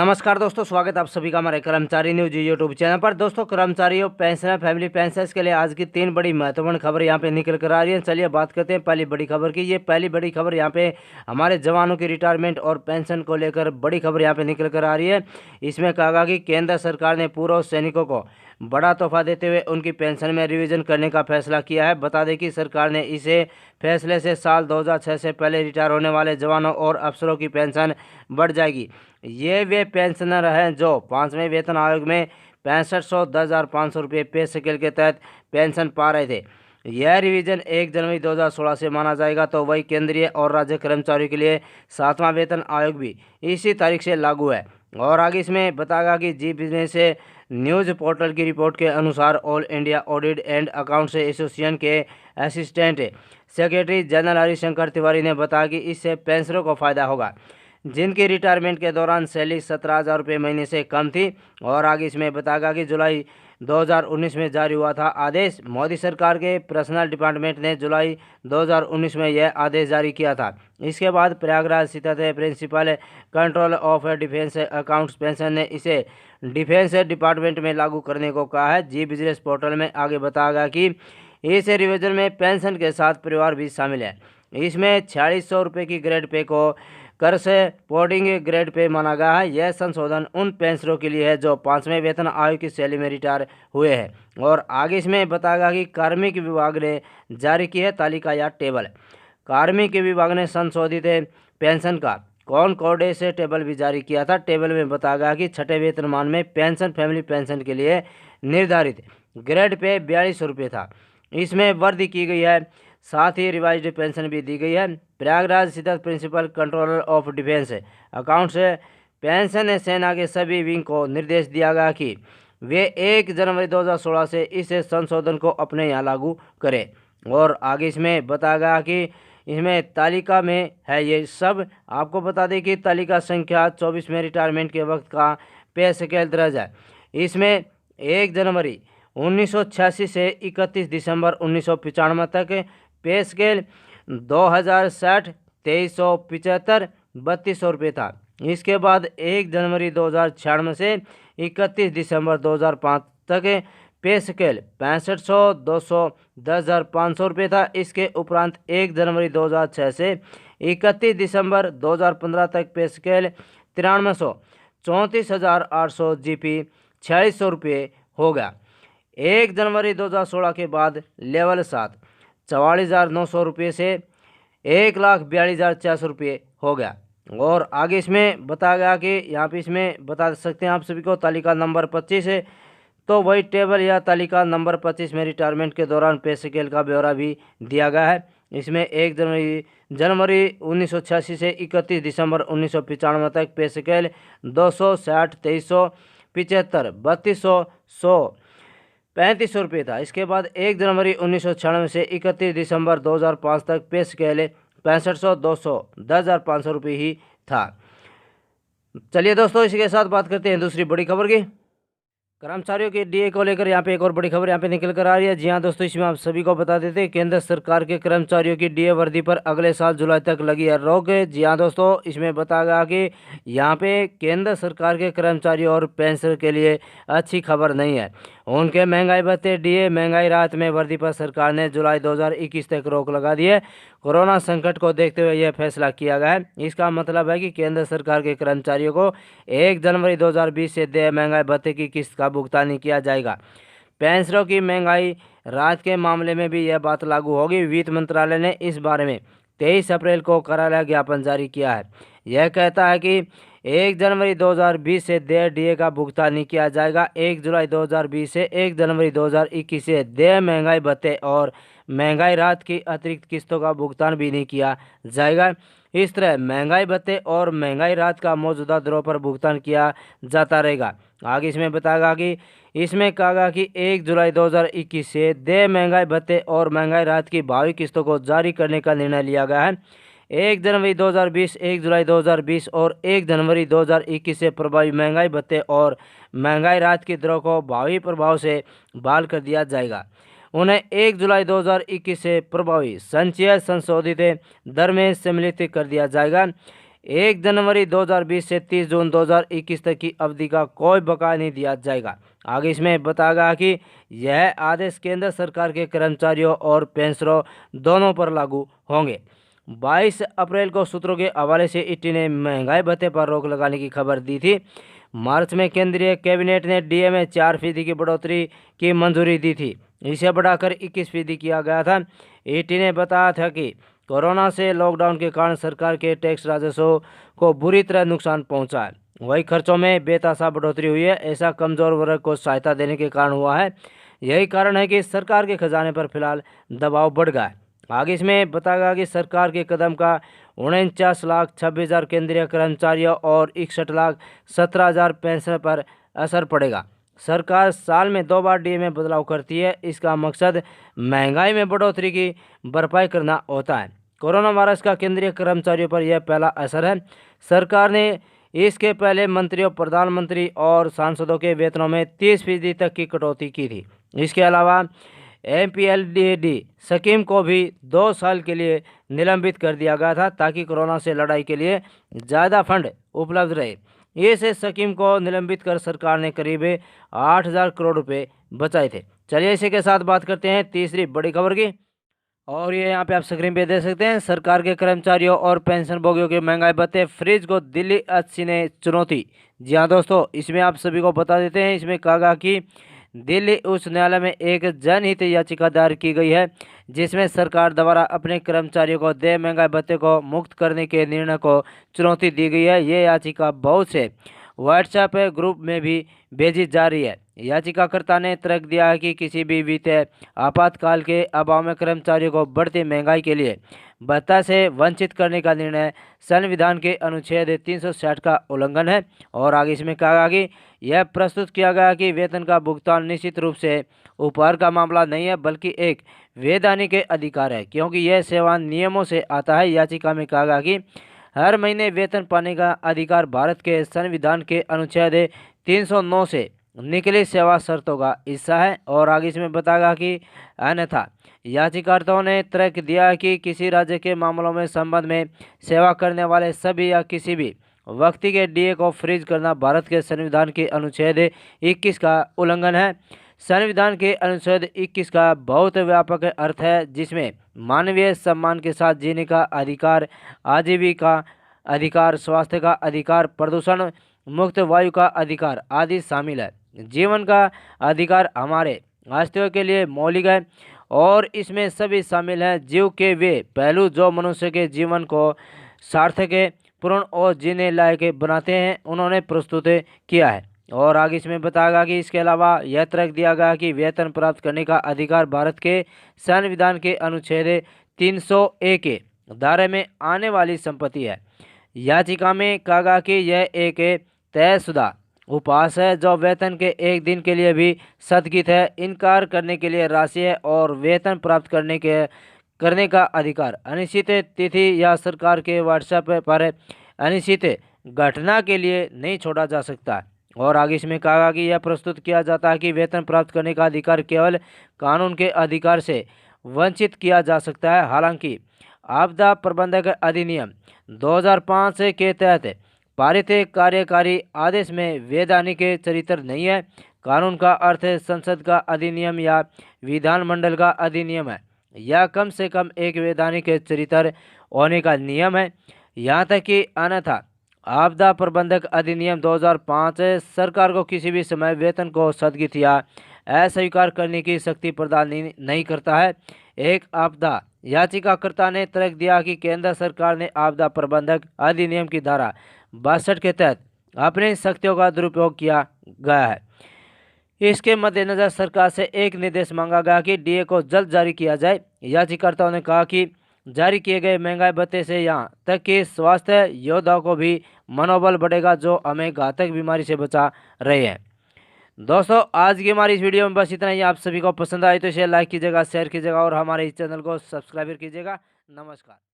नमस्कार दोस्तों, स्वागत है आप सभी का हमारे कर्मचारी न्यूज यूट्यूब चैनल पर। दोस्तों, कर्मचारियों, पेंशनर, फैमिली पेंशनर्स के लिए आज की 3 बड़ी महत्वपूर्ण खबर यहां पे निकल कर आ रही है। चलिए बात करते हैं पहली बड़ी खबर की। ये पहली बड़ी खबर यहां पे हमारे जवानों की रिटायरमेंट और पेंशन को लेकर बड़ी खबर यहां पे निकल कर आ रही है। इसमें कहा गया कि केंद्र सरकार ने पूर्व सैनिकों को बड़ा तोहफा देते हुए उनकी पेंशन में रिवीजन करने का फैसला किया है। बता दें कि सरकार ने इसे फैसले से साल 2006 से पहले रिटायर होने वाले जवानों और अफसरों की पेंशन बढ़ जाएगी। ये वे पेंशनर हैं जो 5वें वेतन आयोग में 6510,500 रुपये पे स्केल के तहत पेंशन पा रहे थे। यह रिवीजन 1 जनवरी 2016 से माना जाएगा। तो वही केंद्रीय और राज्य कर्मचारियों के लिए 7वां वेतन आयोग भी इसी तारीख से लागू है। और आगे इसमें बताया कि जी बिजनेस से न्यूज़ पोर्टल की रिपोर्ट के अनुसार all India audit and accounts association के assistant secretary general Harishankar Tiwari ने बताया कि इससे पेंशनरों को फायदा होगा जिनकी रिटायरमेंट के दौरान सैलरी 17,000 रुपये महीने से कम थी। और आगे इसमें बताया कि जुलाई 2019 में जारी हुआ था आदेश। मोदी सरकार के पर्सनल डिपार्टमेंट ने जुलाई 2019 में यह आदेश जारी किया था। इसके बाद प्रयागराज स्थित principal control of defence accounts pension ने इसे डिफेंस डिपार्टमेंट में लागू करने को कहा है। जी बिजनेस पोर्टल में आगे बताया गया कि इस रिवीजन में पेंशन के साथ परिवार भी शामिल है। इसमें 4600 रुपये की ग्रेड पे को कर से पोर्डिंग ग्रेड पे माना गया है। यह संशोधन उन पेंशनरों के लिए है जो 5वें वेतन आयोग की शैली में रिटायर हुए हैं। और आगे इसमें बताया गया कि कार्मिक विभाग ने जारी की है तालिका या टेबल। कार्मिक विभाग ने संशोधित पेंशन का कॉनकॉर्ड से टेबल भी जारी किया था। टेबल में बताया गया कि 6ठे वेतनमान में पेंशन फैमिली पेंशन के लिए निर्धारित ग्रेड पे 4200 रुपये था। इसमें वृद्धि की गई है, साथ ही रिवाइज्ड पेंशन भी दी गई है। प्रयागराज स्थित principal controller of defence accounts pension सेना के सभी विंग को निर्देश दिया गया कि वे 1 जनवरी 2016 से इस संशोधन को अपने यहाँ लागू करें। और आगे इसमें बताया गया कि इसमें तालिका में है ये सब। आपको बता दें कि तालिका संख्या 24 में रिटायरमेंट के वक्त का पे स्केल दर्ज है। इसमें 1 जनवरी 1986 से 31 दिसंबर 1995 तक पे स्केल 2060 2375 3200 रुपये था। इसके बाद 1 जनवरी 2096 से 31 दिसंबर 2005 तक पे स्केल 6500 200 10,500 रुपये था। इसके उपरांत 1 जनवरी 2006 से 31 दिसंबर 2015 तक पे स्केल 9300 34,800 जीपी 4600 रुपये हो गया। 1 जनवरी 2016 के बाद लेवल 7 44,900 रुपये से 1,42,400 रुपये हो गया। और आगे इसमें बताया गया कि यहाँ पे इसमें बता सकते हैं आप सभी को तालिका नंबर 25 है। तो वही टेबल या तालिका नंबर 25 में रिटायरमेंट के दौरान पे स्केल का ब्यौरा भी दिया गया है। इसमें 1 जनवरी 1986 से 31 दिसंबर 1995 तक पे स्केल 260 2375 3200 100 3500 रुपये था। इसके बाद 1 जनवरी 1996 से 31 दिसंबर 2005 तक पे स्केल 6500 200 10,500 रुपये ही था। चलिए दोस्तों, इसी के साथ बात करते हैं दूसरी बड़ी खबर की। कर्मचारियों के डीए को लेकर यहाँ पे एक और बड़ी खबर यहाँ पे निकल कर आ रही है। जी हाँ दोस्तों, इसमें आप सभी को बता देते हैं केंद्र सरकार के कर्मचारियों की डीए वर्दी पर अगले साल जुलाई तक लगी है रोक। जी हाँ दोस्तों, इसमें बताया गया कि यहाँ पे केंद्र सरकार के कर्मचारियों और पेंशन के लिए अच्छी खबर नहीं है। उनके महंगाई भत्ते डीए महंगाई राहत में वर्दी पर सरकार ने जुलाई 2021 तक रोक लगा दी है। कोरोना संकट को देखते हुए यह फैसला किया गया है। इसका मतलब है कि केंद्र सरकार के कर्मचारियों को 1 जनवरी 2020 से देय महंगाई भत्ते की किस्त का भुगतान नहीं किया जाएगा। पेंशनरों की महंगाई राहत के मामले में भी यह बात लागू होगी। वित्त मंत्रालय ने इस बारे में 23 अप्रैल को कार्यालय ज्ञापन जारी किया है। यह कहता है कि 1 जनवरी 2020 से देय डीए का भुगतान नहीं किया जाएगा। 1 जुलाई 2020 से 1 जनवरी 2021 से देय महंगाई भत्ते और महंगाई राहत की अतिरिक्त किस्तों का भुगतान भी नहीं किया जाएगा। इस तरह महंगाई भत्ते और महंगाई राहत का मौजूदा दरों पर भुगतान किया जाता रहेगा। आगे इसमें बताया कि इसमें कहा गया कि 1 जुलाई 2021 से देय महंगाई भत्ते और महंगाई राहत की भावी किस्तों को जारी करने का निर्णय लिया गया है। 1 जनवरी 2020, 1 जुलाई 2020 और 1 जनवरी 2021 से प्रभावी महंगाई भत्ते और महंगाई राहत की दरों को भावी प्रभाव से बहाल कर दिया जाएगा। उन्हें 1 जुलाई 2021 से प्रभावी संचयी संशोधित दर में सम्मिलित कर दिया जाएगा। 1 जनवरी 2020 से 30 जून 2021 तक की अवधि का कोई बकाया नहीं दिया जाएगा। आगे इसमें बताया गया कि यह आदेश केंद्र सरकार के कर्मचारियों और पेंशनरों दोनों पर लागू होंगे। 22 अप्रैल को सूत्रों के हवाले से ईटी ने महंगाई भत्ते पर रोक लगाने की खबर दी थी। मार्च में केंद्रीय कैबिनेट ने डीए में 4% की बढ़ोतरी की मंजूरी दी थी। इसे बढ़ाकर 21% किया गया था। ईटी ने बताया था कि कोरोना से लॉकडाउन के कारण सरकार के टैक्स राजस्व को बुरी तरह नुकसान पहुंचा है। वही खर्चों में बेतहाशा बढ़ोतरी हुई है। ऐसा कमजोर वर्ग को सहायता देने के कारण हुआ है। यही कारण है कि सरकार के खजाने पर फिलहाल दबाव बढ़ गया है। आगे इसमें बताया गया कि सरकार के कदम का 49,26,000 केंद्रीय कर्मचारियों और 61,17,000 पेंशन पर असर पड़ेगा। सरकार साल में 2 बार डीए में बदलाव करती है। इसका मकसद महंगाई में बढ़ोतरी की भरपाई करना होता है। कोरोना वायरस का केंद्रीय कर्मचारियों पर यह पहला असर है। सरकार ने इसके पहले मंत्रियों, प्रधानमंत्री और सांसदों के वेतनों में 30% तक की कटौती की थी। इसके अलावा एमपीएलडी स्कीम को भी 2 साल के लिए निलंबित कर दिया गया था ताकि कोरोना से लड़ाई के लिए ज़्यादा फंड उपलब्ध रहे। इस स्कीम को निलंबित कर सरकार ने करीब 8,000 करोड़ रुपए बचाए थे। चलिए इसी के साथ बात करते हैं तीसरी बड़ी खबर की। और ये यहाँ पे आप स्क्रीन पे देख सकते हैं, सरकार के कर्मचारियों और पेंशन भोगियों के महंगाई भत्ते फ्रीज को दिल्ली एचसी ने चुनौती। जी हाँ दोस्तों, इसमें आप सभी को बता देते हैं, इसमें कहा गया कि दिल्ली उच्च न्यायालय में एक जनहित याचिका दायर की गई है जिसमें सरकार द्वारा अपने कर्मचारियों को देय महंगाई भत्ते को मुक्त करने के निर्णय को चुनौती दी गई है। ये याचिका बहुत से व्हाट्सएप ग्रुप में भी भेजी जा रही है। याचिकाकर्ता ने तर्क दिया है कि किसी भी वित्तीय आपातकाल के अभाव में कर्मचारियों को बढ़ती महंगाई के लिए भत्ता से वंचित करने का निर्णय संविधान के अनुच्छेद 360 का उल्लंघन है। और आगे इसमें कहा गया कि यह प्रस्तुत किया गया कि वेतन का भुगतान निश्चित रूप से उपहार का मामला नहीं है बल्कि एक वैधानिक अधिकार है क्योंकि यह सेवा नियमों से आता है। याचिका में कहा गया कि हर महीने वेतन पाने का अधिकार भारत के संविधान के अनुच्छेद 309 से निकली सेवा शर्तों का हिस्सा है। और आगे इसमें बताया गया कि अन्यथा याचिकाकर्ताओं ने तर्क दिया कि किसी राज्य के मामलों में संबंध में सेवा करने वाले सभी या किसी भी व्यक्ति के डीए को फ्रीज करना भारत के संविधान के अनुच्छेद 21 का उल्लंघन है। संविधान के अनुच्छेद 21 का बहुत व्यापक अर्थ है जिसमें मानवीय सम्मान के साथ जीने का अधिकार, आजीविका अधिकार, स्वास्थ्य का अधिकार, प्रदूषण मुक्त वायु का अधिकार आदि शामिल है। जीवन का अधिकार हमारे अस्तित्व के लिए मौलिक है और इसमें सभी शामिल हैं जीव के वे पहलू जो मनुष्य के जीवन को सार्थक, पूर्ण और जीने लायक बनाते हैं, उन्होंने प्रस्तुत किया है। और आगे इसमें बताया गया कि इसके अलावा यह तर्क दिया गया कि वेतन प्राप्त करने का अधिकार भारत के संविधान के अनुच्छेद 301 के दायरे में आने वाली संपत्ति है। याचिका में कहा गया कि यह एक तयशुदा उपहास है जो वेतन के एक दिन के लिए भी स्थगित है, इनकार करने के लिए राशि है और वेतन प्राप्त करने का अधिकार अनिश्चित तिथि या सरकार के व्हाट्सएप पर अनिश्चित घटना के लिए नहीं छोड़ा जा सकता। और आगे इसमें कहा कि यह प्रस्तुत किया जाता है कि वेतन प्राप्त करने का अधिकार केवल कानून के अधिकार से वंचित किया जा सकता है। हालांकि आपदा प्रबंधक अधिनियम 2005 के तहत पारित कार्यकारी आदेश में वैधानिक चरित्र नहीं है। कानून का अर्थ संसद का अधिनियम या विधानमंडल का अधिनियम है। यह कम से कम एक वैधानिक चरित्र होने का नियम है। यहाँ तक कि अन्यथा आपदा प्रबंधक अधिनियम 2005 सरकार को किसी भी समय वेतन को स्थगित या अस्वीकार करने की शक्ति प्रदान नहीं करता है। एक आपदा याचिकाकर्ता ने तर्क दिया कि केंद्र सरकार ने आपदा प्रबंधक अधिनियम की धारा 62 के तहत अपनी शक्तियों का दुरुपयोग किया गया है। इसके मद्देनजर सरकार से एक निर्देश मांगा गया कि डीए को जल्द जारी किया जाए। याचिकाकर्ताओं ने कहा कि जारी किए गए महंगाई भत्ते से यहाँ तक कि स्वास्थ्य योद्धाओं को भी मनोबल बढ़ेगा जो हमें घातक बीमारी से बचा रहे हैं। दोस्तों आज की हमारी इस वीडियो में बस इतना ही। आप सभी को पसंद आए तो इसे लाइक कीजिएगा, शेयर कीजिएगा और हमारे इस चैनल को सब्सक्राइब कीजिएगा। नमस्कार।